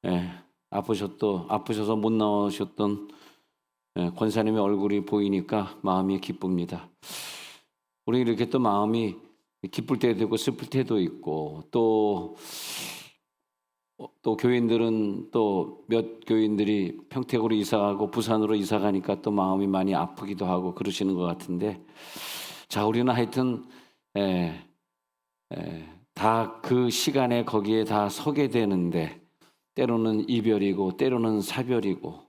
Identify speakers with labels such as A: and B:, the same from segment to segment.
A: 예, 아프셔서 못 나오셨던 권사님의 얼굴이 보이니까 마음이 기쁩니다. 우리 이렇게 또 마음이 기쁠 때도 있고 슬플 때도 있고 또 교인들은 또 몇 교인들이 평택으로 이사가고 부산으로 이사가니까 또 마음이 많이 아프기도 하고 그러시는 것 같은데, 자, 우리는 하여튼 다 그 시간에 거기에 다 서게 되는데, 때로는 이별이고 때로는 사별이고,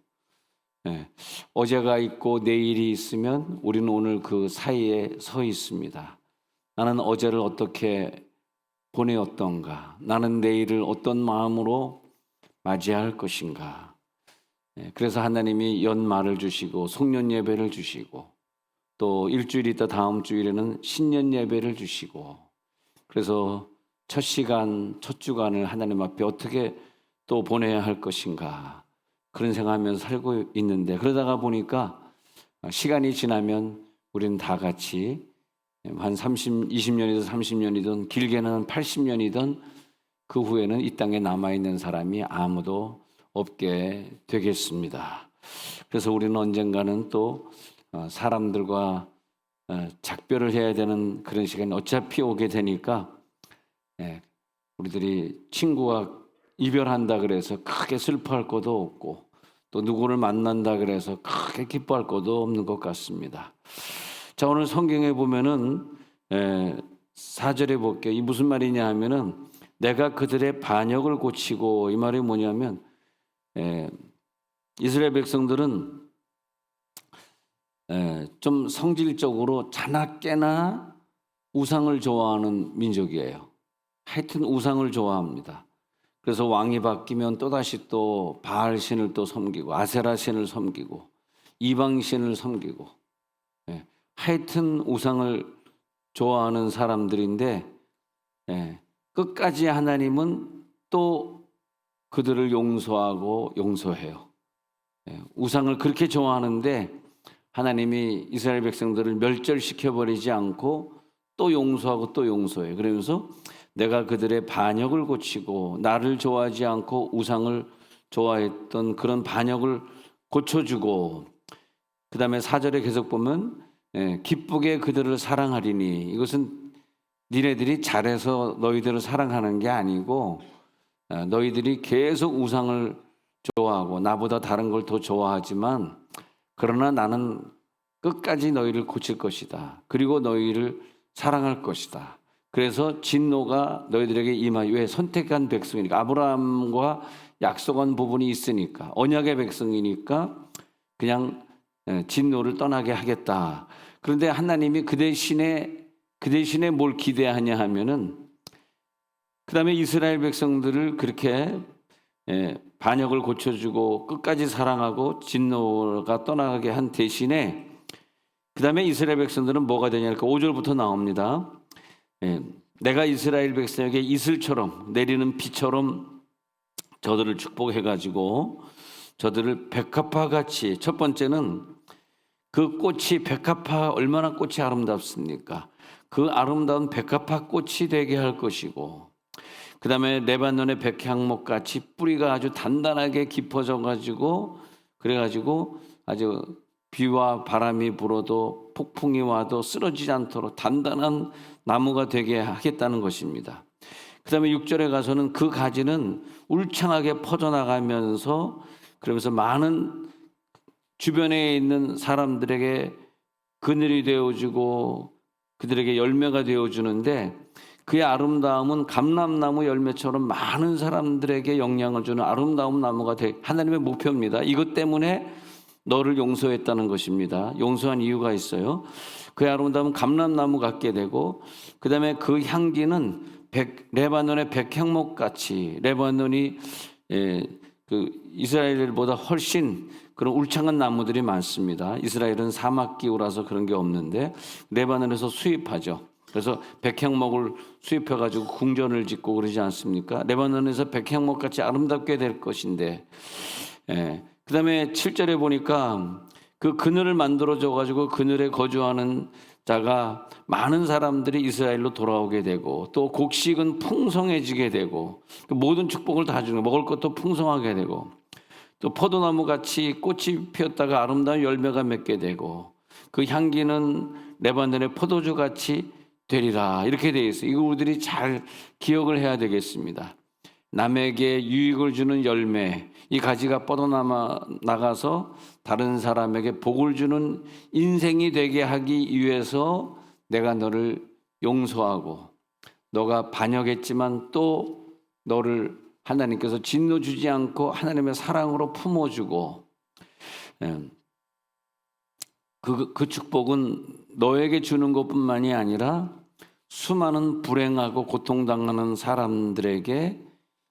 A: 어제가 있고 내일이 있으면 우리는 오늘 그 사이에 서 있습니다. 나는 어제를 어떻게 보내었던가, 나는 내일을 어떤 마음으로 맞이할 것인가. 그래서 하나님이 연말을 주시고 송년 예배를 주시고 또 일주일 있다 다음 주일에는 신년 예배를 주시고, 그래서 첫 시간, 첫 주간을 하나님 앞에 어떻게 또 보내야 할 것인가, 그런 생각하면서 살고 있는데, 그러다가 보니까 시간이 지나면 우리는 다 같이 한 20년이든 30년이든 길게는 80년이든 그 후에는 이 땅에 남아있는 사람이 아무도 없게 되겠습니다. 그래서 우리는 언젠가는 또 사람들과 작별을 해야 되는 그런 시간이 어차피 오게 되니까, 우리들이 친구와 이별한다 그래서 크게 슬퍼할 것도 없고 또 누구를 만난다 그래서 크게 기뻐할 것도 없는 것 같습니다. 자, 오늘 성경에 보면은 4절에 볼게요. 이 무슨 말이냐 하면은 내가 그들의 반역을 고치고, 이 말이 뭐냐면 이스라엘 백성들은 좀 성질적으로 자나깨나 우상을 좋아하는 민족이에요. 하여튼 우상을 좋아합니다. 그래서 왕이 바뀌면 또다시 또 바알 신을 또 섬기고 아세라 신을 섬기고 이방 신을 섬기고, 하여튼 우상을 좋아하는 사람들인데, 끝까지 하나님은 또 그들을 용서하고 용서해요. 우상을 그렇게 좋아하는데 하나님이 이스라엘 백성들을 멸절시켜버리지 않고 또 용서하고 또 용서해요. 그러면서 내가 그들의 반역을 고치고, 나를 좋아하지 않고 우상을 좋아했던 그런 반역을 고쳐주고, 그 다음에 4절에 계속 보면 기쁘게 그들을 사랑하리니, 이것은 니네들이 잘해서 너희들을 사랑하는 게 아니고 너희들이 계속 우상을 좋아하고 나보다 다른 걸 더 좋아하지만, 그러나 나는 끝까지 너희를 고칠 것이다. 그리고 너희를 사랑할 것이다. 그래서 진노가 너희들에게 임하여, 왜? 선택한 백성이니까, 아브라함과 약속한 부분이 있으니까, 언약의 백성이니까 그냥 진노를 떠나게 하겠다. 그런데 하나님이 그 대신에 뭘 기대하냐 하면은, 그 다음에 이스라엘 백성들을 그렇게 반역을 고쳐주고 끝까지 사랑하고 진노가 떠나게 한 대신에, 그 다음에 이스라엘 백성들은 뭐가 되냐니까 5절부터 나옵니다. 내가 이스라엘 백성에게 이슬처럼 내리는 비처럼 저들을 축복해가지고 저들을 백합화 같이, 첫 번째는 그 꽃이, 백합화, 얼마나 꽃이 아름답습니까? 그 아름다운 백합화 꽃이 되게 할 것이고, 그 다음에 레바논의 백향목 같이 뿌리가 아주 단단하게 깊어져 가지고, 그래가지고 아주 비와 바람이 불어도 폭풍이 와도 쓰러지지 않도록 단단한 나무가 되게 하겠다는 것입니다. 그 다음에 6절에 가서는 그 가지는 울창하게 퍼져나가면서, 그러면서 많은 주변에 있는 사람들에게 그늘이 되어주고 그들에게 열매가 되어주는데, 그의 아름다움은 감람나무 열매처럼 많은 사람들에게 영향을 주는 아름다운 나무가 하나님의 목표입니다. 이것 때문에 너를 용서했다는 것입니다. 용서한 이유가 있어요. 그의 아름다움은 감람나무 같게 되고, 그 다음에 그 향기는 레바논의 백향목 같이, 레바논이 그 이스라엘보다 훨씬 그런 울창한 나무들이 많습니다. 이스라엘은 사막기후라서 그런 게 없는데 레바논에서 수입하죠. 그래서 백향목을 수입해가지고 궁전을 짓고 그러지 않습니까? 레바논에서 백향목 같이 아름답게 될 것인데, 그 다음에 7절에 보니까 그 그늘을 만들어줘가지고 그늘에 거주하는 자가 많은 사람들이 이스라엘로 돌아오게 되고 또 곡식은 풍성해지게 되고 모든 축복을 다 주는 먹을 것도 풍성하게 되고 또 포도나무 같이 꽃이 피었다가 아름다운 열매가 맺게 되고 그 향기는 레바논의 포도주 같이 되리라 이렇게 되어 있어요. 이거 우리들이 잘 기억을 해야 되겠습니다. 남에게 유익을 주는 열매, 이 가지가 뻗어나가서 다른 사람에게 복을 주는 인생이 되게 하기 위해서 내가 너를 용서하고 너가 반역했지만 또 너를 하나님께서 진노 주지 않고 하나님의 사랑으로 품어주고 그 축복은 너에게 주는 것뿐만이 아니라 수많은 불행하고 고통당하는 사람들에게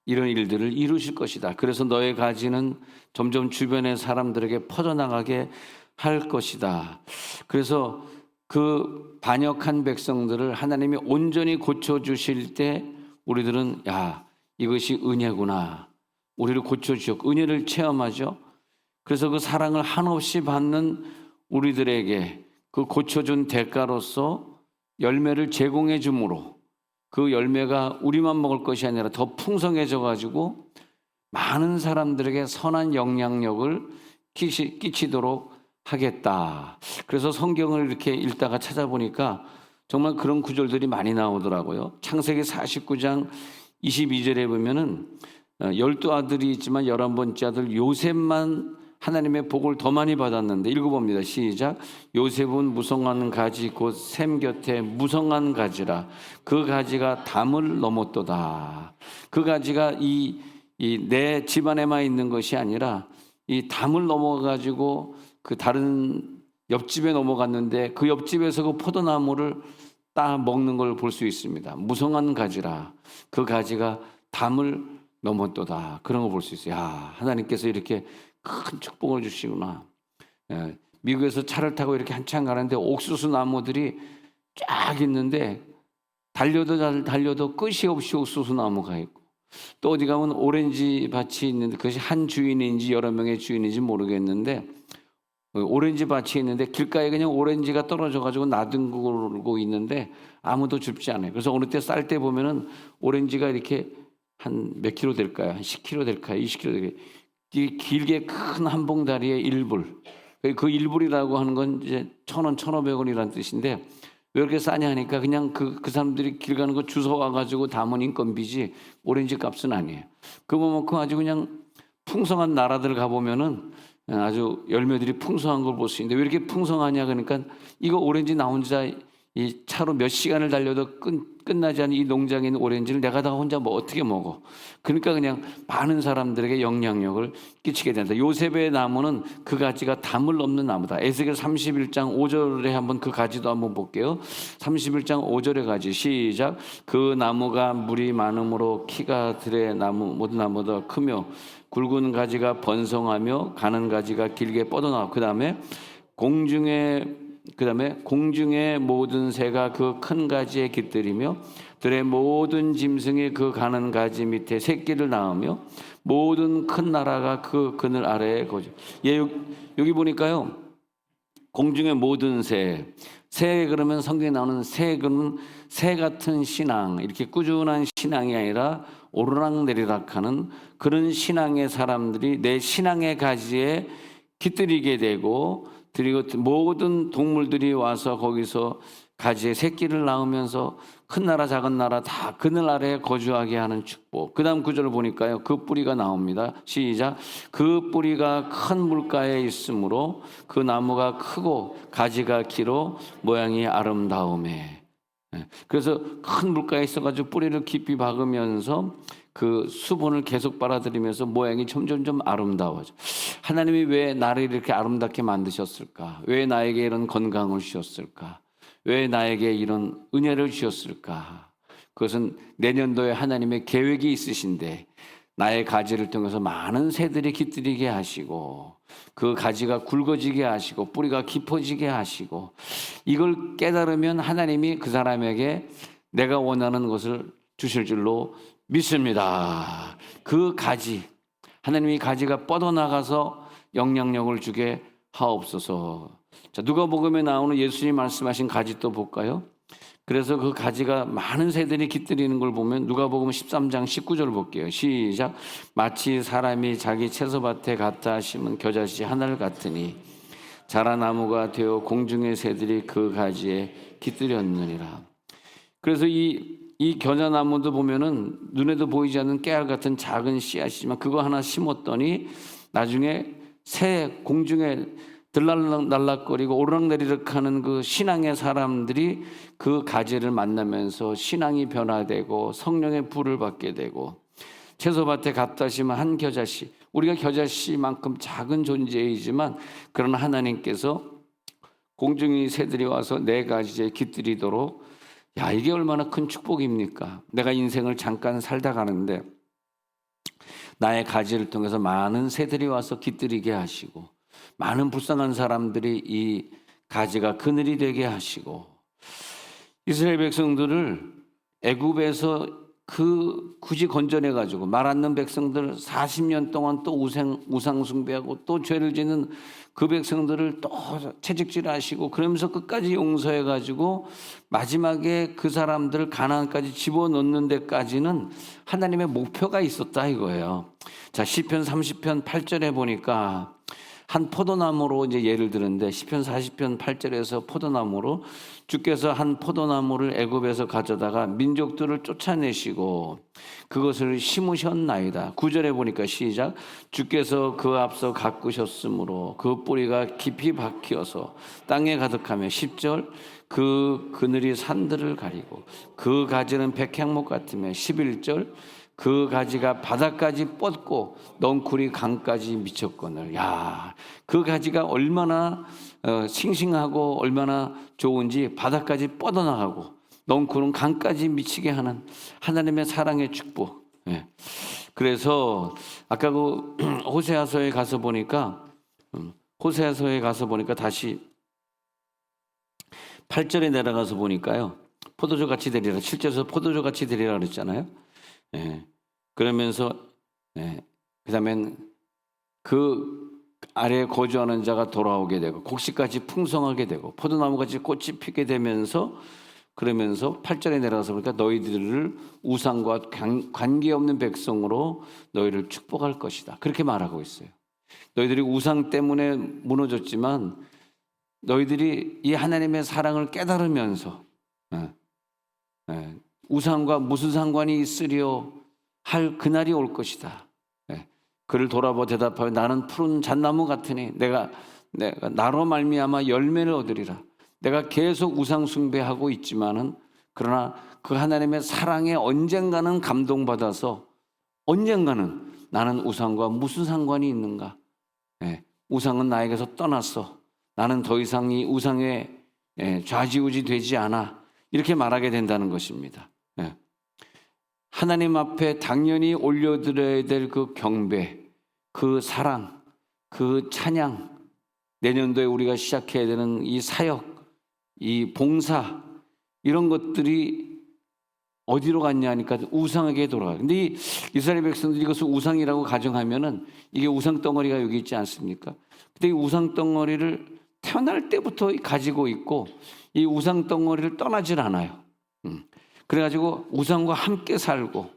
A: 이런 일들을 이루실 것이다. 그래서 너의 가지는 점점 주변의 사람들에게 퍼져나가게 할 것이다. 그래서 그 반역한 백성들을 하나님이 온전히 고쳐주실 때 우리들은 이것이 은혜구나. 우리를 고쳐주셨고 은혜를 체험하죠. 그래서 그 사랑을 한없이 받는 우리들에게 그 고쳐준 대가로서 열매를 제공해 주므로 그 열매가 우리만 먹을 것이 아니라 더 풍성해져 가지고 많은 사람들에게 선한 영향력을 끼치도록 하겠다. 그래서 성경을 이렇게 읽다가 찾아보니까 정말 그런 구절들이 많이 나오더라고요. 창세기 49장 22절에 보면은 12아들이 있지만 11번째 아들 요셉만 하나님의 복을 더 많이 받았는데 읽어봅니다. 시작. 요셉은 무성한 가지 곧 샘 곁에 무성한 가지라. 그 가지가 담을 넘었도다. 그 가지가 이 내 집안에만 있는 것이 아니라 이 담을 넘어가지고 그 다른 옆집에 넘어갔는데 그 옆집에서 그 포도나무를 따 먹는 걸 볼 수 있습니다. 무성한 가지라. 그 가지가 담을 넘었도다. 그런 거 볼 수 있어요. 하나님께서 이렇게 큰 축복을 주시구나. 미국에서 차를 타고 이렇게 한참 가는데 옥수수 나무들이 쫙 있는데 달려도 끝이 없이 옥수수 나무가 있고 또 어디 가면 오렌지 밭이 있는데 그것이 한 주인인지 여러 명의 주인인지 모르겠는데 오렌지 밭이 있는데 길가에 그냥 오렌지가 떨어져 가지고 나뒹굴고 있는데 아무도 줍지 않아요. 그래서 어느 때 쌀 때 보면은 오렌지가 이렇게 한 몇 킬로 될까요? 한 10킬로 될까요? 20킬로 될까요? 이 길게 큰 한 봉다리의 1불. 그 1불이라고 하는 건 이제 1,000원, 1,500원이라는 뜻인데 왜 이렇게 싸냐 하니까 그냥 그 사람들이 길 가는 거 주워 와가지고 담은 인건비지 오렌지 값은 아니에요. 그거만큼 아주 그냥 풍성한 나라들 가보면은 아주 열매들이 풍성한 걸 볼 수 있는데 왜 이렇게 풍성하냐 그러니까 이거 오렌지 나온 지 이 차로 몇 시간을 달려도 끝나지 않은 이 농장에 있는 오렌지를 내가 다 혼자 뭐 어떻게 먹어. 그러니까 그냥 많은 사람들에게 영향력을 끼치게 된다. 요셉의 나무는 그 가지가 담을 넘는 나무다. 에스겔 31장 5절에 한번 그 가지도 한번 볼게요. 31장 5절의 가지 시작. 그 나무가 물이 많음으로 키가 들의 나무 모든 나무보다 크며 굵은 가지가 번성하며 가는 가지가 길게 뻗어나와. 그다음에 공중의 모든 새가 그 큰 가지에 깃들이며 들의 모든 짐승이 그 가는 가지 밑에 새끼를 낳으며 모든 큰 나라가 그 그늘 아래에 거주. 여기 보니까요. 공중의 모든 새 그러면 성경에 나오는 새는 새 같은 신앙, 이렇게 꾸준한 신앙이 아니라 오르락내리락하는 그런 신앙의 사람들이 내 신앙의 가지에 깃들이게 되고 그리고 모든 동물들이 와서 거기서 가지에 새끼를 낳으면서 큰 나라 작은 나라 다 그늘 아래에 거주하게 하는 축복. 그 다음 구절을 보니까요. 그 뿌리가 나옵니다. 시작. 그 뿌리가 큰 물가에 있으므로 그 나무가 크고 가지가 길어 모양이 아름다움에. 그래서 큰 물가에 있어가지고 뿌리를 깊이 박으면서 그 수분을 계속 빨아들이면서 모양이 점점점 아름다워져. 하나님이 왜 나를 이렇게 아름답게 만드셨을까? 왜 나에게 이런 건강을 주셨을까? 왜 나에게 이런 은혜를 주셨을까? 그것은 내년도에 하나님의 계획이 있으신데 나의 가지를 통해서 많은 새들이 깃들이게 하시고 그 가지가 굵어지게 하시고 뿌리가 깊어지게 하시고 이걸 깨달으면 하나님이 그 사람에게 내가 원하는 것을 주실 줄로 믿습니다. 그 가지, 하나님이 가지가 뻗어나가서 영향력을 주게 하옵소서. 자, 누가복음에 나오는 예수님 말씀하신 가지 또 볼까요? 그래서 그 가지가 많은 새들이 깃들이는 걸 보면 누가복음 13장 19절 볼게요. 시작. 마치 사람이 자기 채소밭에 갖다 심은 겨자씨 하나를 같으니 자라나무가 되어 공중의 새들이 그 가지에 깃들였느니라. 그래서 이 겨자나무도 보면은 눈에도 보이지 않는 깨알 같은 작은 씨앗이지만 그거 하나 심었더니 나중에 새 공중에 들락날락거리고 오르락내리락 하는 그 신앙의 사람들이 그 가지를 만나면서 신앙이 변화되고 성령의 불을 받게 되고 채소밭에 갖다 심은 한 겨자씨, 우리가 겨자씨만큼 작은 존재이지만 그러나 하나님께서 공중의 새들이 와서 내 가지에 깃들이도록, 야, 이게 얼마나 큰 축복입니까? 내가 인생을 잠깐 살다 가는데 나의 가지를 통해서 많은 새들이 와서 깃들이게 하시고 많은 불쌍한 사람들이 이 가지가 그늘이 되게 하시고 이스라엘 백성들을 애굽에서 굳이 건져내 가지고 말 않는 백성들 40년 동안 또 우상 숭배하고 또 죄를 짓는 그 백성들을 또 채찍질하시고 그러면서 끝까지 용서해 가지고 마지막에 그 사람들을 가나안까지 집어넣는 데까지는 하나님의 목표가 있었다 이거예요. 자, 시편 30편 8절에 보니까 한 포도나무로 이제 예를 들는데 시편 40편 8절에서 포도나무로 주께서 한 포도나무를 애굽에서 가져다가 민족들을 쫓아내시고 그것을 심으셨나이다. 9절에 보니까 시작. 주께서 그 앞서 가꾸셨으므로 그 뿌리가 깊이 박혀서 땅에 가득하며 10절. 그 그늘이 산들을 가리고 그 가지는 백향목 같으며 11절. 그 가지가 바닥까지 뻗고 넝쿨이 강까지 미쳤거늘. 야, 그 가지가 얼마나 싱싱하고 얼마나 좋은지 바닥까지 뻗어나가고 넝쿨은 강까지 미치게 하는 하나님의 사랑의 축복. 예. 그래서 아까 그 호세아서에 가서 보니까 다시 8절에 내려가서 보니까요. 포도주 같이 되리라. 7절에서 포도주 같이 되리라 그랬잖아요. 예. 그러면서 그다음엔 그 아래에 거주하는 자가 돌아오게 되고 곡식같이 풍성하게 되고 포도나무같이 꽃이 피게 되면서 그러면서 8절에 내려가서 보니까 너희들을 우상과 관계없는 백성으로 너희를 축복할 것이다. 그렇게 말하고 있어요. 너희들이 우상 때문에 무너졌지만 너희들이 이 하나님의 사랑을 깨달으면서 우상과 무슨 상관이 있으리요 할 그날이 올 것이다. 그를 돌아보고 대답하여 나는 푸른 잣나무 같으니 내가 나로 말미암아 열매를 얻으리라. 내가 계속 우상 숭배하고 있지만은 그러나 그 하나님의 사랑에 언젠가는 감동받아서 언젠가는 나는 우상과 무슨 상관이 있는가? 우상은 나에게서 떠났어. 나는 더 이상 이 우상에 좌지우지 되지 않아. 이렇게 말하게 된다는 것입니다. 하나님 앞에 당연히 올려드려야 될 그 경배, 그 사랑, 그 찬양, 내년도에 우리가 시작해야 되는 이 사역, 이 봉사, 이런 것들이 어디로 갔냐 하니까 우상에게 돌아가요. 근데 이 이스라엘 백성들이 이것을 우상이라고 가정하면은 이게 우상 덩어리가 여기 있지 않습니까? 근데 이 우상 덩어리를 태어날 때부터 가지고 있고 이 우상 덩어리를 떠나질 않아요. 그래가지고 우상과 함께 살고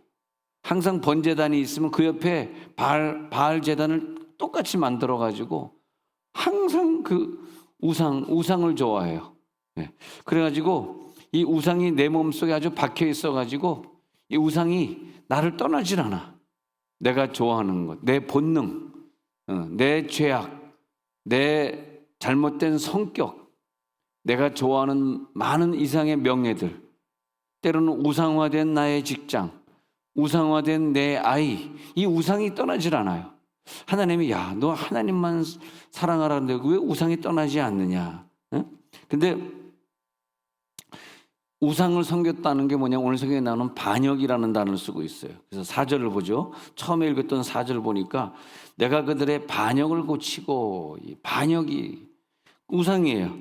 A: 항상 번제단이 있으면 그 옆에 바알 제단을 똑같이 만들어가지고 항상 그 우상을 좋아해요. 그래가지고 이 우상이 내 몸속에 아주 박혀 있어가지고 이 우상이 나를 떠나질 않아. 내가 좋아하는 것, 내 본능, 내 죄악, 내 잘못된 성격, 내가 좋아하는 많은 이상의 명예들, 때로는 우상화된 나의 직장, 우상화된 내 아이, 이 우상이 떠나질 않아요. 하나님이 야, 너 하나님만 사랑하라는데 왜 우상이 떠나지 않느냐? 근데 우상을 섬겼다는 게 뭐냐? 오늘 성경에 나오는 반역이라는 단어를 쓰고 있어요. 그래서 4절을 보죠. 처음에 읽었던 4절을 보니까 내가 그들의 반역을 고치고, 이 반역이 우상이에요.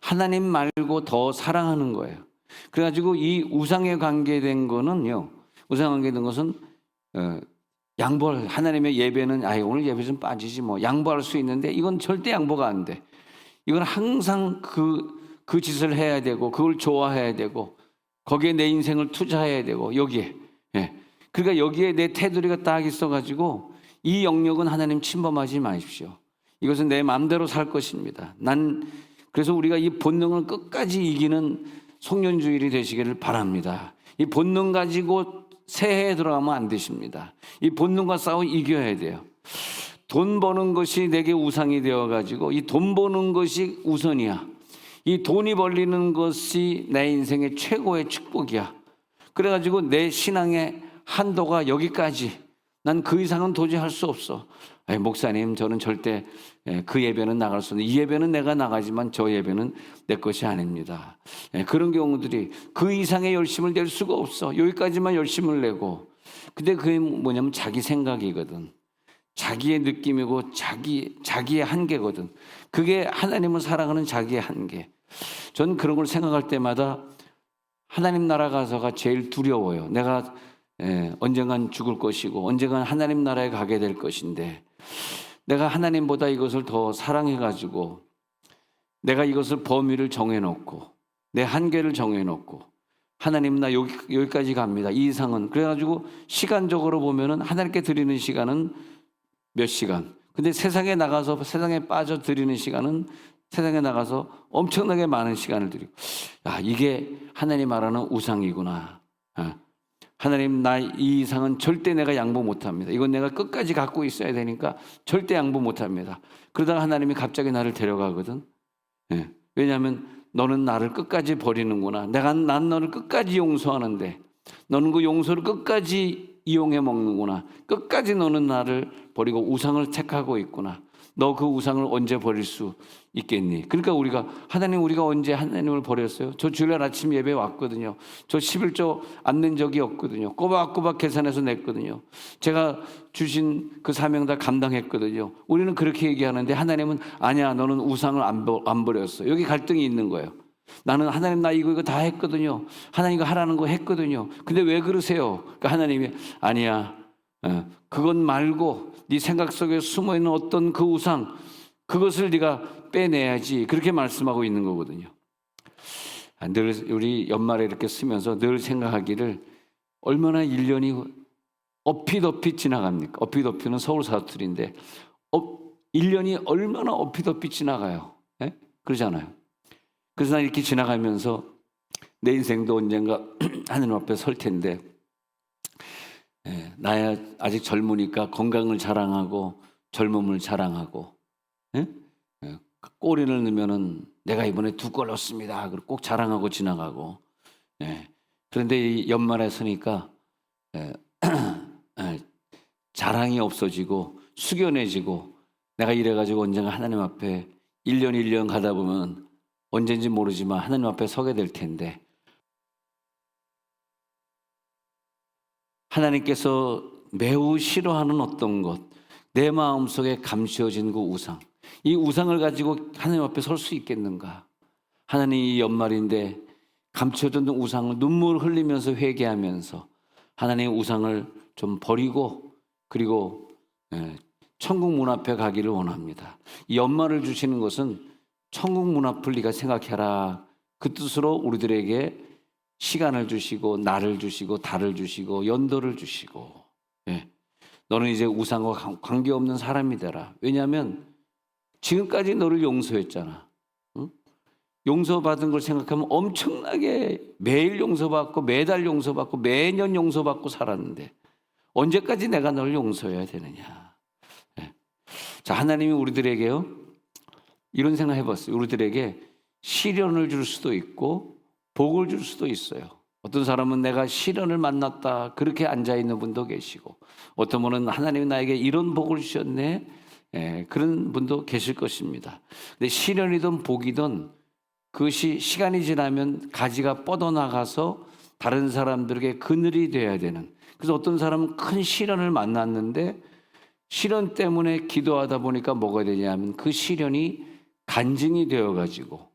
A: 하나님 말고 더 사랑하는 거예요. 그래가지고 이 우상에 관계된 거는요, 우상에 관계된 것은 양보할, 하나님의 예배는 오늘 예배 좀 빠지지 뭐 양보할 수 있는데 이건 절대 양보가 안 돼. 이건 항상 그 짓을 해야 되고 그걸 좋아해야 되고 거기에 내 인생을 투자해야 되고 여기에. 예. 그러니까 여기에 내 테두리가 딱 있어가지고 이 영역은 하나님 침범하지 마십시오. 이것은 내 마음대로 살 것입니다. 그래서 우리가 이 본능을 끝까지 이기는 송년주일이 되시기를 바랍니다. 이 본능 가지고 새해에 들어가면 안 되십니다. 이 본능과 싸워 이겨야 돼요. 돈 버는 것이 내게 우상이 되어가지고 이 돈 버는 것이 우선이야. 이 돈이 벌리는 것이 내 인생의 최고의 축복이야. 그래가지고 내 신앙의 한도가 여기까지. 난 그 이상은 도저히 할 수 없어. 목사님, 저는 절대 그 예배는 나갈 수 없는, 이 예배는 내가 나가지만 저 예배는 내 것이 아닙니다. 그런 경우들이 그 이상의 열심을 낼 수가 없어. 여기까지만 열심을 내고. 근데 그게 뭐냐면 자기 생각이거든. 자기의 느낌이고 자기의 한계거든. 그게 하나님을 사랑하는 자기의 한계. 전 그런 걸 생각할 때마다 하나님 나라 가서가 제일 두려워요. 내가 언젠간 죽을 것이고 언젠간 하나님 나라에 가게 될 것인데 내가 하나님보다 이것을 더 사랑해가지고 내가 이것을 범위를 정해놓고 내 한계를 정해놓고 하나님 나 여기까지 갑니다. 이 이상은. 그래가지고 시간적으로 보면은 하나님께 드리는 시간은 몇 시간. 근데 세상에 나가서 세상에 빠져 드리는 시간은 세상에 나가서 엄청나게 많은 시간을 드리고 이게 하나님 말하는 우상이구나. 하나님 나 이 이상은 절대 내가 양보 못합니다. 이건 내가 끝까지 갖고 있어야 되니까 절대 양보 못합니다. 그러다가 하나님이 갑자기 나를 데려가거든. 왜냐하면 너는 나를 끝까지 버리는구나. 난 너를 끝까지 용서하는데 너는 그 용서를 끝까지 이용해 먹는구나. 끝까지 너는 나를 버리고 우상을 택하고 있구나. 너 그 우상을 언제 버릴 수 있겠니? 그러니까 우리가 언제 하나님을 버렸어요? 저 주일날 아침 예배 왔거든요. 저 11조 안 낸 적이 없거든요. 꼬박꼬박 계산해서 냈거든요. 제가 주신 그 사명 다 감당했거든요. 우리는 그렇게 얘기하는데 하나님은 아니야, 너는 우상을 안 버렸어. 여기 갈등이 있는 거예요. 나는 하나님 나 이거 다 했거든요. 하나님 이거 하라는 거 했거든요. 근데 왜 그러세요? 그러니까 하나님이 아니야. 그건 말고 네 생각 속에 숨어있는 어떤 그 우상 그것을 네가 빼내야지. 그렇게 말씀하고 있는 거거든요. 늘 우리 연말에 이렇게 쓰면서 늘 생각하기를 얼마나 1년이 어피더피 지나갑니까? 어피더피는 서울 사투리인데 1년이 얼마나 어피더피 지나가요. 그러잖아요. 그래서 난 이렇게 지나가면서 내 인생도 언젠가 하나님 앞에 설 텐데 나야 아직 젊으니까 건강을 자랑하고 젊음을 자랑하고 골인을 넣으면은 내가 이번에 2골 넣었습니다. 그리고 꼭 자랑하고 지나가고. 그런데 이 연말에 서니까 자랑이 없어지고 숙연해지고 내가 이래가지고 언젠가 하나님 앞에 1년 1년 가다 보면 언젠지 모르지만 하나님 앞에 서게 될 텐데 하나님께서 매우 싫어하는 어떤 것, 내 마음속에 감추어진 그 우상, 이 우상을 가지고 하나님 앞에 설 수 있겠는가? 하나님 이 연말인데 감춰둔 우상을 눈물 흘리면서 회개하면서 하나님의 우상을 좀 버리고 그리고 천국 문 앞에 가기를 원합니다. 이 연말을 주시는 것은 천국 문 앞을 네가 생각해라. 그 뜻으로 우리들에게 시간을 주시고 날을 주시고 달을 주시고 연도를 주시고 너는 이제 우상과 관계없는 사람이 되라. 왜냐하면 지금까지 너를 용서했잖아. 응? 용서받은 걸 생각하면 엄청나게 매일 용서받고 매달 용서받고 매년 용서받고 살았는데 언제까지 내가 널 용서해야 되느냐. 자, 하나님이 우리들에게요 이런 생각 해봤어요. 우리들에게 시련을 줄 수도 있고 복을 줄 수도 있어요. 어떤 사람은 내가 시련을 만났다 그렇게 앉아있는 분도 계시고 어떤 분은 하나님이 나에게 이런 복을 주셨네 그런 분도 계실 것입니다. 근데 시련이든 복이든 그것이 시간이 지나면 가지가 뻗어나가서 다른 사람들에게 그늘이 돼야 되는. 그래서 어떤 사람은 큰 시련을 만났는데 시련 때문에 기도하다 보니까 뭐가 되냐면 그 시련이 간증이 되어가지고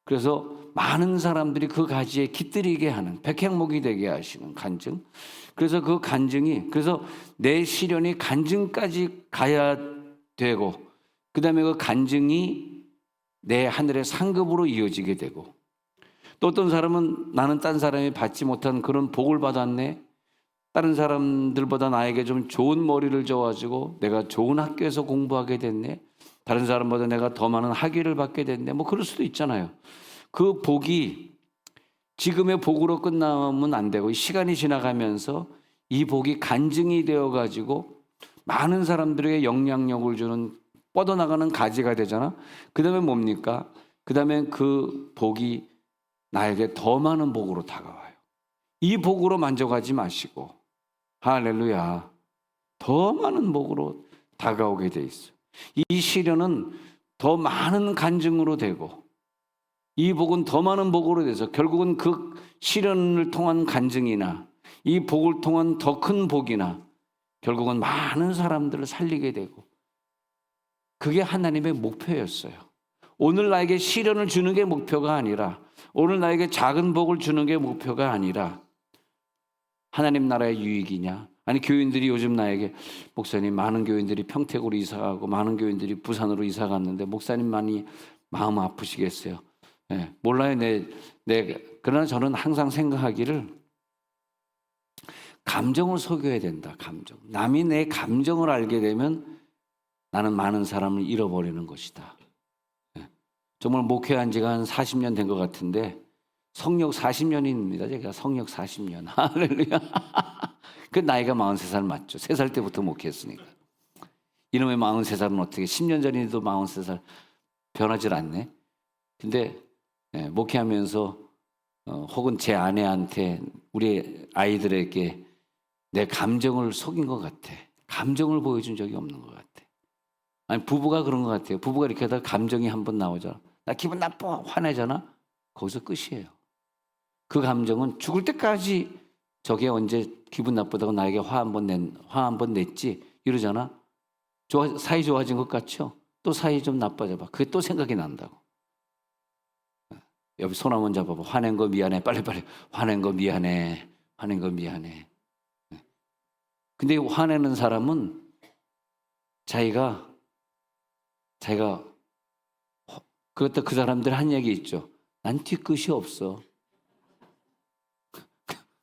A: 그래서 많은 사람들이 그 가지에 깃들이게 하는 백향목이 되게 하시는 간증. 그래서 그 간증이 그래서 내 시련이 간증까지 가야 되고 그 다음에 그 간증이 내 하늘의 상급으로 이어지게 되고, 또 어떤 사람은 나는 딴 사람이 받지 못한 그런 복을 받았네, 다른 사람들보다 나에게 좀 좋은 머리를 줘가지고 내가 좋은 학교에서 공부하게 됐네, 다른 사람보다 내가 더 많은 학위를 받게 됐네, 뭐 그럴 수도 있잖아요. 그 복이 지금의 복으로 끝나면 안 되고, 시간이 지나가면서 이 복이 간증이 되어가지고 많은 사람들에게 영향력을 주는, 뻗어나가는 가지가 되잖아. 그 다음에 뭡니까? 그 다음에 그 복이 나에게 더 많은 복으로 다가와요. 이 복으로 만족하지 마시고, 할렐루야, 더 많은 복으로 다가오게 돼 있어요. 이 시련은 더 많은 간증으로 되고, 이 복은 더 많은 복으로 돼서 결국은 그 시련을 통한 간증이나 이 복을 통한 더 큰 복이나 결국은 많은 사람들을 살리게 되고, 그게 하나님의 목표였어요. 오늘 나에게 시련을 주는 게 목표가 아니라, 오늘 나에게 작은 복을 주는 게 목표가 아니라, 하나님 나라의 유익이냐, 아니 교인들이 요즘 나에게, 목사님 많은 교인들이 평택으로 이사가고 많은 교인들이 부산으로 이사 갔는데 목사님 많이 마음 아프시겠어요. 네, 몰라요. 그러나 저는 항상 생각하기를, 감정을 속여야 된다. 감정. 남이 내 감정을 알게 되면 나는 많은 사람을 잃어버리는 것이다. 네, 정말 목회한 지가 한 40년 된 것 같은데, 성역 40년입니다. 제가 성역 40년. 할렐루야. 그 나이가 43살 맞죠. 3살 때부터 목회했으니까. 이놈의 43살은 어떻게 10년 전에도 43살 변하질 않네. 근데 목회하면서 혹은 제 아내한테, 우리 아이들에게 내 감정을 속인 것 같아. 감정을 보여준 적이 없는 것 같아. 아니 부부가 그런 것 같아요. 부부가 이렇게 하다가 감정이 한번 나오잖아. 나 기분 나빠, 화내잖아. 거기서 끝이에요. 그 감정은 죽을 때까지, 저게 언제 기분 나쁘다고 나에게 화 한 번 냈지 이러잖아. 사이 좋아진 것 같죠? 또 사이 좀 나빠져 봐. 그게 또 생각이 난다고. 옆에 손 한번 잡아봐. 화낸 거 미안해. 빨리빨리. 화낸 거 미안해. 화낸 거 미안해. 근데 화내는 사람은 자기가 그것도 그 사람들 한 얘기 있죠. 난 뒤끝이 없어.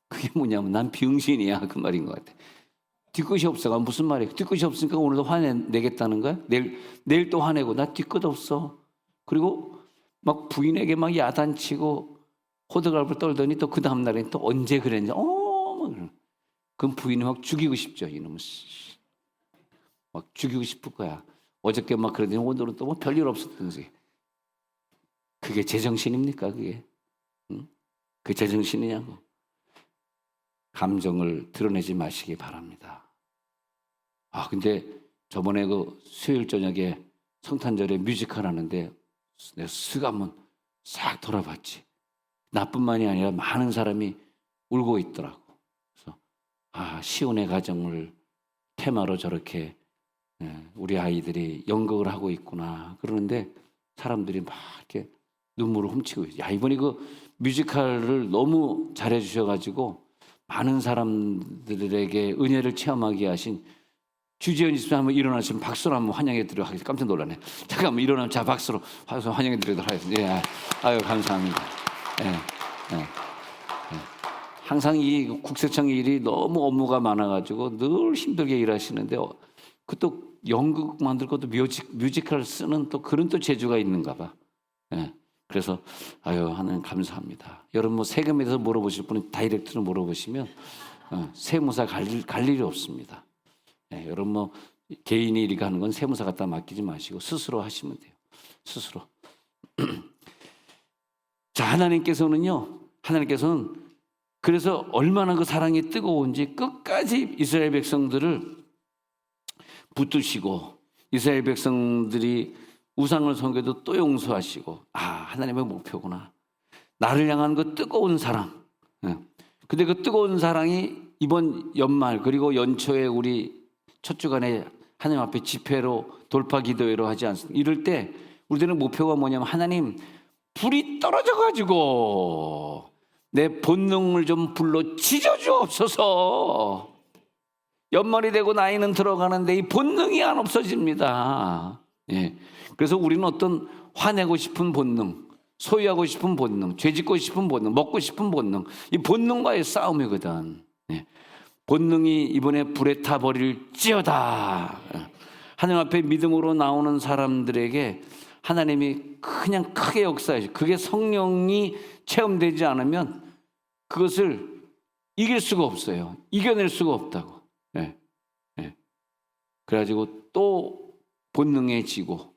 A: 그게 뭐냐면 난 병신이야, 그 말인 것 같아. 뒤끝이 없어가 무슨 말이야? 뒤끝이 없으니까 오늘도 화내겠다는 거야? 내일 또 화내고, 나 뒤끝 없어. 그리고 막 부인에게 막 야단치고 호들갑을 떨더니 또 그 다음날에 또 언제 그랬냐? 그럼 부인이 막 죽이고 싶죠. 이놈은 막 죽이고 싶을 거야. 어저께 막 그러더니 오늘은 또 뭐 별일 없었던지. 그게 제정신입니까? 그게? 응? 그게 제정신이냐고. 감정을 드러내지 마시기 바랍니다. 근데 저번에 그 수요일 저녁에 성탄절에 뮤지컬 하는데 내가 쓱 한번 싹 돌아봤지. 나뿐만이 아니라 많은 사람이 울고 있더라고. 그래서 시온의 가정을 테마로 저렇게 우리 아이들이 연극을 하고 있구나. 그러는데 사람들이 막 이렇게 눈물을 훔치고 있어요. 이번에 그 뮤지컬을 너무 잘해 주셔가지고 많은 사람들에게 은혜를 체험하게 하신 주지현 집사 한번 일어나시면 박수로 한번 환영해 드리도록 하겠습니다. 깜짝 놀라네. 잠깐만 일어나면 자 박수로 환영해 드리도록 하겠습니다. 예, 아유 감사합니다. 예. 항상 이 국세청 일이 너무 업무가 많아가지고 늘 힘들게 일하시는데, 그또 연극 만들 것도 뮤지컬 쓰는 또 그런 또 재주가 있는가 봐. 예. 그래서 하나님 감사합니다. 여러분 뭐 세금에 대해서 물어보실 분은 다이렉트로 물어보시면 세무사 갈 일이 없습니다. 여러분 뭐 개인이 이렇게 하는 건 세무사 갖다 맡기지 마시고 스스로 하시면 돼요. 스스로. 자, 하나님께서는 그래서 얼마나 그 사랑이 뜨거운지 끝까지 이스라엘 백성들을 붙드시고, 이스라엘 백성들이 우상을 섬겨도 또 용서하시고, 하나님의 목표구나. 나를 향한 그 뜨거운 사랑. 근데 그 뜨거운 사랑이 이번 연말 그리고 연초에 우리 첫 주간에 하나님 앞에 집회로 돌파 기도회로 하지 않습니까? 이럴 때 우리들의 목표가 뭐냐면, 하나님 불이 떨어져가지고 내 본능을 좀 불러 지져주옵소서. 연말이 되고 나이는 들어가는데 이 본능이 안 없어집니다. 예. 그래서 우리는 어떤 화내고 싶은 본능, 소유하고 싶은 본능, 죄짓고 싶은 본능, 먹고 싶은 본능, 이 본능과의 싸움이거든. 예. 본능이 이번에 불에 타버릴지어다. 하나님 앞에 믿음으로 나오는 사람들에게 하나님이 그냥 크게 역사하시고, 그게 성령이 체험되지 않으면 그것을 이길 수가 없어요. 이겨낼 수가 없다고. 예. 예. 그래가지고 또 본능에 지고,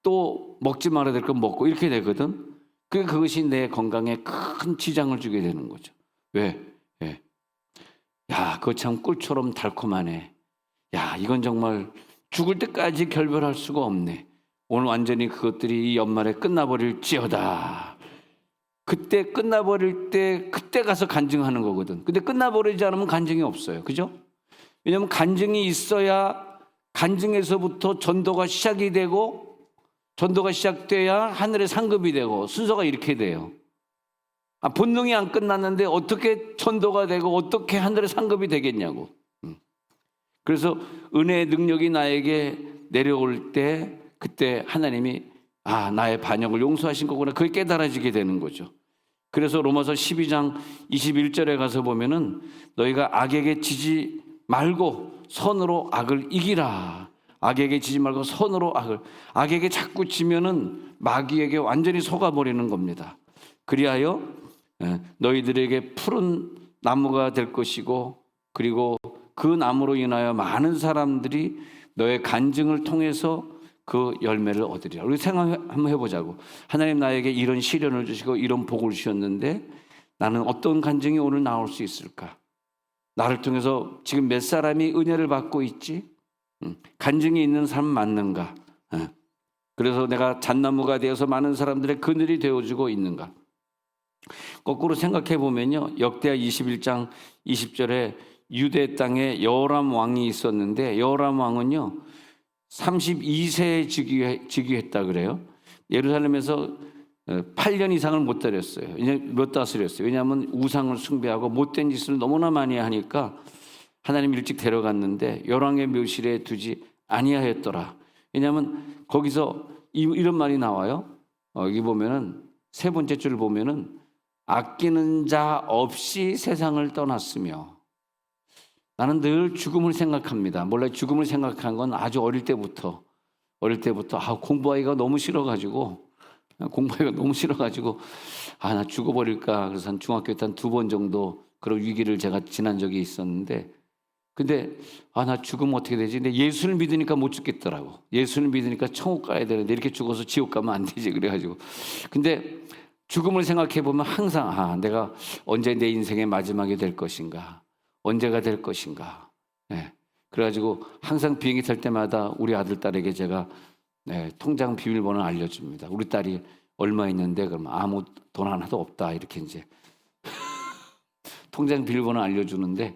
A: 또 먹지 말아야 될 건 먹고, 이렇게 되거든. 그것이 내 건강에 큰 지장을 주게 되는 거죠. 왜? 예. 야, 그거 참 꿀처럼 달콤하네. 야, 이건 정말 죽을 때까지 결별할 수가 없네. 오늘 완전히 그것들이 이 연말에 끝나버릴지어다. 그때 끝나버릴 때, 그때 가서 간증하는 거거든. 근데 끝나버리지 않으면 간증이 없어요. 그죠? 왜냐하면 간증이 있어야, 간증에서부터 전도가 시작이 되고, 전도가 시작돼야 하늘의 상급이 되고, 순서가 이렇게 돼요. 본능이 안 끝났는데 어떻게 전도가 되고 어떻게 하늘의 상급이 되겠냐고. 그래서 은혜의 능력이 나에게 내려올 때, 그때 하나님이 나의 반역을 용서하신 거구나, 그게 깨달아지게 되는 거죠. 그래서 로마서 12장 21절에 가서 보면은 너희가 악에게 지지 말고 선으로 악을 이기라. 악에게 지지 말고 선으로 악에게 자꾸 지면은 마귀에게 완전히 속아버리는 겁니다. 그리하여 너희들에게 푸른 나무가 될 것이고, 그리고 그 나무로 인하여 많은 사람들이 너의 간증을 통해서 그 열매를 얻으리라. 우리 생각 한번 해보자고. 하나님 나에게 이런 시련을 주시고 이런 복을 주셨는데 나는 어떤 간증이 오늘 나올 수 있을까? 나를 통해서 지금 몇 사람이 은혜를 받고 있지? 간증이 있는 사람 맞는가? 그래서 내가 잣나무가 되어서 많은 사람들의 그늘이 되어주고 있는가? 거꾸로 생각해 보면요, 역대하 21장 20절에 유대 땅에 여호람 왕이 있었는데, 여호람 왕은요 32세에 즉위했다 그래요. 예루살렘에서 8년 이상을 못 다녔어요. 못 다스렸어요. 왜냐하면 우상을 숭배하고 못된 짓을 너무나 많이 하니까 하나님 일찍 데려갔는데 열왕의 묘실에 두지 아니하였더라. 왜냐하면 거기서 이런 말이 나와요. 여기 보면은 세 번째 줄 보면은 아끼는 자 없이 세상을 떠났으며. 나는 늘 죽음을 생각합니다. 몰래 죽음을 생각한 건 아주 어릴 때부터 공부하기가 너무 싫어가지고 나 죽어버릴까. 그래서 한 중학교 때 한 2번 정도 그런 위기를 제가 지난 적이 있었는데, 근데 나 죽으면 어떻게 되지? 근데 예수를 믿으니까 못 죽겠더라고. 예수를 믿으니까 천국 가야 되는데 이렇게 죽어서 지옥 가면 안 되지. 그래가지고 근데 죽음을 생각해 보면 항상 내가 언제 내 인생의 마지막이 될 것인가, 언제가 될 것인가. 그래가지고 항상 비행기 탈 때마다 우리 아들 딸에게 제가 통장 비밀번호 알려줍니다. 우리 딸이 얼마 있는데 그러면 아무 돈 하나도 없다 이렇게 이제 통장 비밀번호 알려주는데,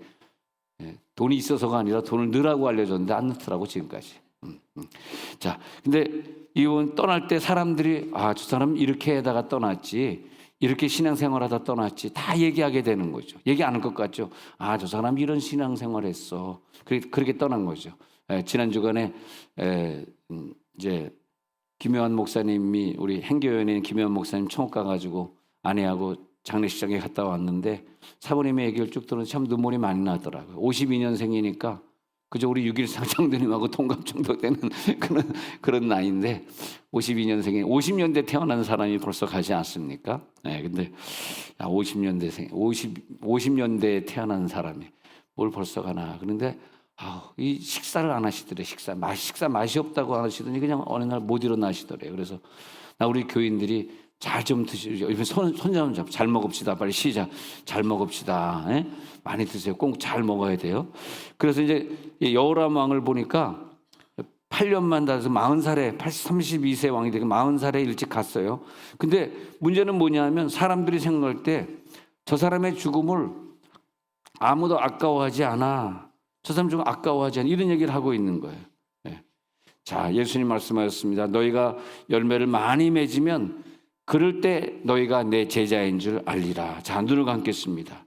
A: 돈이 있어서가 아니라 돈을 넣으라고 알려줬는데 안 넣더라고 지금까지. 자, 근데 이분 떠날 때 사람들이 저 사람 이렇게 하다가 떠났지, 이렇게 신앙생활하다 떠났지, 다 얘기하게 되는 거죠. 얘기 안 할 것 같죠. 저 사람 이런 신앙생활했어. 그렇게 떠난 거죠. 지난 주간에 이제 김효한 목사님이, 우리 행교연에 있는 김효한 목사님 천국 가가지고 아내하고 장례식장에 갔다 왔는데 사모님의 얘기를 쭉 들으면 참 눈물이 많이 나더라고요. 52년생이니까 그저 우리 6.13 장로님하고 동갑 정도 되는 그런 나이인데 52년생에 50년대 태어난 사람이 벌써 가지 않습니까? 근데 50년대에 태어난 사람이 뭘 벌써 가나. 그런데 이 식사를 안 하시더래. 식사 맛이 없다고 하시더니 그냥 어느 날 못 일어나시더래요. 그래서 우리 교인들이 잘 좀 드시죠. 손 좀 잡고 잘 먹읍시다. 빨리 시작. 잘 먹읍시다. 많이 드세요. 꼭 잘 먹어야 돼요. 그래서 이제 여호람 왕을 보니까 8년만 다해서 40살에 32세 왕이 되고 40살에 일찍 갔어요. 근데 문제는 뭐냐면 사람들이 생각할 때 저 사람의 죽음을 아무도 아까워하지 않아. 저 사람 좀 아까워하지 않아. 이런 얘기를 하고 있는 거예요. 자, 예수님 말씀하셨습니다. 너희가 열매를 많이 맺으면 그럴 때 너희가 내 제자인 줄 알리라. 자, 눈을 감겠습니다.